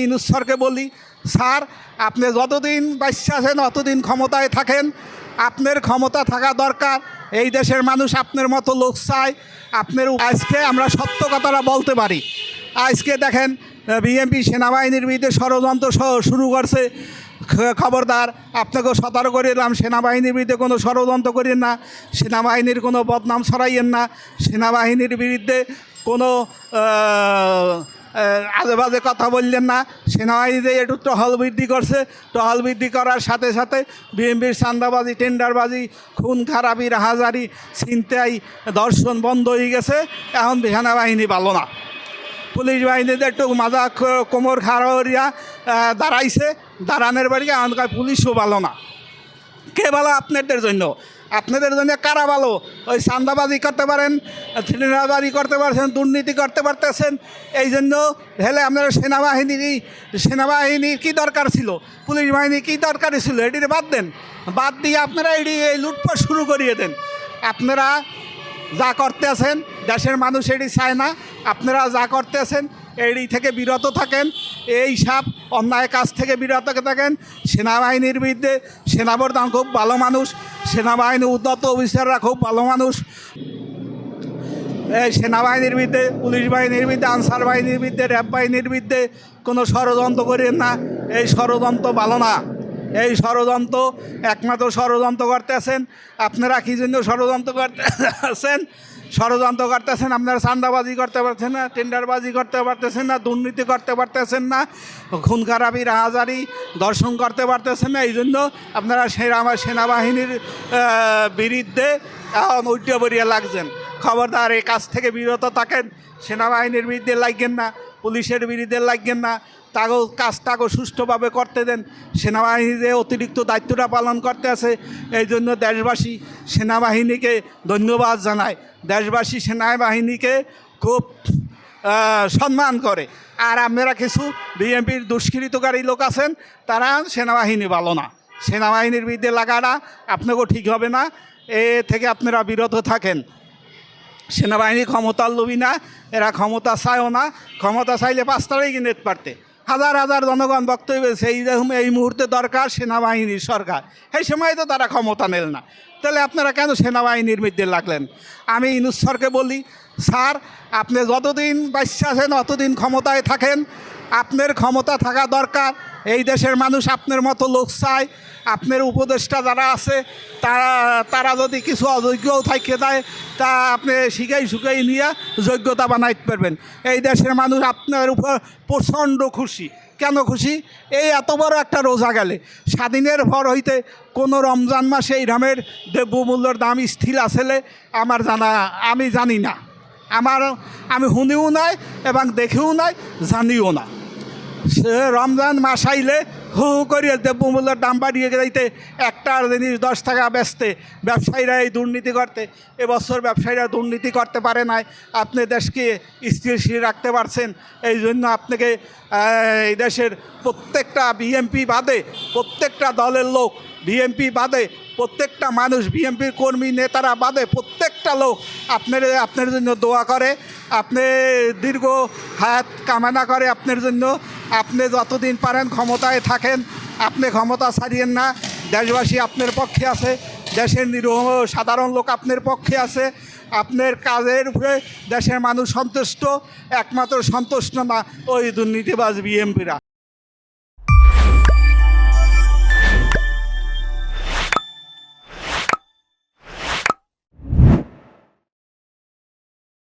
ইউনূস স্যারকে বলি, স্যার আপনি যতদিন বাচ্চা আছেন অতদিন ক্ষমতায় থাকেন, আপনার ক্ষমতা থাকা দরকার। এই দেশের মানুষ আপনার মতো লোক চায়। আজকে আমরা সত্য কথাটা বলতে পারি। আজকে দেখেন বিএনপি সেনাবাহিনীর বিরুদ্ধে ষড়যন্ত্র শুরু করছে। খবরদার, আপনাকেও সতর্ক করে দিলাম, সেনাবাহিনীর বিরুদ্ধে কোনো ষড়যন্ত্র করেন না, সেনাবাহিনীর কোনো বদনাম ছড়াইয়েন না, সেনাবাহিনীর বিরুদ্ধে কোনো আজে বাজে কথা বললেন না। সেনাবাহিনীতে একটু টহল বৃদ্ধি করছে, টহল বৃদ্ধি করার সাথে সাথে বিএনপির চাঁদাবাজি, টেন্ডারবাজি, খুন খারাপি, রাহাজারি, ছিনতাই, ধর্ষণ বন্ধ হয়ে গেছে। এখন সেনাবাহিনী ভালো না, পুলিশ বাহিনীতে একটু মাজা কোমর খাড়া দাঁড়াইছে, দাঁড়ানোর বাড়ি এখনকার পুলিশও ভালো না। কে ভালো? আপনাদের জন্য। আপনাদের জন্য কারা ভালো? ওই চাঁদাবাজি করতে পারেন, টেন্ডারবাজি করতে পারছেন, দুর্নীতি করতে পারতেছেন। এই জন্য হেলে আপনারা সেনাবাহিনীর কী দরকার ছিল, পুলিশ বাহিনীর কী দরকার ছিল, এটির বাদ দেন। বাদ দিয়ে আপনারা এই লুটপাট শুরু করিয়ে দেন। আপনারা যা করতে আছেন দেশের মানুষ এটি চায় না। আপনারা যা করতে আছেন এটি থেকে বিরত থাকেন, এই সব অন্যায় কাজ থেকে বিরত থাকেন। সেনাবাহিনীর বিরুদ্ধে সেনাপ্রধান খুব ভালো মানুষ, সেনাবাহিনীর উদ্যত অফিসাররা খুব ভালো মানুষ। এই সেনাবাহিনীর বিরুদ্ধে, পুলিশ বাহিনীর বিরুদ্ধে, আনসার বাহিনীর বিরুদ্ধে, র্যাব বাহিনীর বিরুদ্ধে কোনো ষড়যন্ত্র করেন না। এই ষড়যন্ত্র ভালো না। এই ষড়যন্ত্র একমাত্র ষড়যন্ত্র করতেছেন আপনারা। কী জন্য ষড়যন্ত্র করতেছেন? ষড়যন্ত্র করতেছেন আপনারা চাঁদাবাজি করতে পারছেন না, টেন্ডারবাজি করতে পারতেছেন না, দুর্নীতি করতে পারতেছেন না, খুন খারাপি, রাহাজারি, ধর্ষণ করতে পারতেছেন না। এই জন্য আপনারা সেনাবাহিনীর বিরুদ্ধে এখন উল্টে বরিয়ে লাগছেন। খবরদার, এই কাজ থেকে বিরত থাকেন। সেনাবাহিনীর বিরুদ্ধে লাগবেন না, পুলিশের বিরুদ্ধে লাগবেন না। কাজটাকে সুষ্ঠুভাবে করতে দেন। সেনাবাহিনী যে অতিরিক্ত দায়িত্বটা পালন করতে আছে, এই জন্য দেশবাসী সেনাবাহিনীকে ধন্যবাদ জানায়। দেশবাসী সেনাবাহিনীকে খুব সম্মান করে। আর আপনারা কিছু বিএনপির দুষ্কৃতকারী লোক আছেন, তারা সেনাবাহিনী ভালো না। সেনাবাহিনীর বিরুদ্ধে লাগাটা আপনাকেও ঠিক হবে না। এ থেকে আপনারা বিরত থাকেন। সেনাবাহিনী ক্ষমতার লোভী না, এরা ক্ষমতা চায়ও না। ক্ষমতা চাইলে 5 তারিখে কিনে পারতে। হাজার হাজার জনগণ বক্তব্য এই মুহূর্তে দরকার সেনাবাহিনীর সরকার। এই সময় তো তারা ক্ষমতা নেল না, তাহলে আপনারা কেন সেনাবাহিনীর মধ্যে লাগলেন? আমি ইউনূস স্যারকে বলি, স্যার আপনি যতদিন বাচ্চা আছেন অতদিন ক্ষমতায় থাকেন, আপনার ক্ষমতা থাকা দরকার। এই দেশের মানুষ আপনার মতো লোক চায়। আপনার উপদেষ্টা যারা আছে তারা যদি কিছু অযোগ্যও থাকে দেয়, তা আপনি শিখাই নিয়ে যোগ্যতা বানাইতে পারবেন। এই দেশের মানুষ আপনার উপর প্রচণ্ড খুশি। কেন খুশি? এই এত বড় একটা রোজা গেলে, স্বাধীনের ভর হইতে কোনো রমজান মাসে এই রামের দ্রব্যমূল্যের দাম স্থির আসলে আমার আমি জানি না। আমি শুনিও নাই এবং দেখেও নাই, জানিও না। সে রমজান মাস আইলে হু করিয়ে দ্রব্যমূল্যের দাম বাড়িয়ে যাইতে, একটা জিনিস 10 টাকা বেচতে ব্যবসায়ীরা এই দুর্নীতি করতে। এবছর ব্যবসায়ীরা দুর্নীতি করতে পারে নাই, আপনি দেশকে স্থিতিশীল রাখতে পারছেন। এই জন্য আপনাকে এই দেশের প্রত্যেকটা বিএনপি বাদে প্রত্যেকটা দলের লোক, বিএনপি বাদে প্রত্যেকটা মানুষ, বিএনপির কর্মী নেতারা বাদে প্রত্যেকটা লোক আপনার জন্য দোয়া করে, আপনি দীর্ঘ হায়াত কামনা করে আপনার জন্য। আপনি যতদিন পারেন ক্ষমতায় থাকেন, আপনি ক্ষমতা ছাড়িয়েন না। দেশবাসী আপনার পক্ষে আছে, দেশের নিরীহ সাধারণ লোক আপনার পক্ষে আছে। আপনার কাজের উপরে দেশের মানুষ সন্তুষ্ট। একমাত্র সন্তুষ্ট না ওই দুর্নীতিবাজ বিএনপিরা।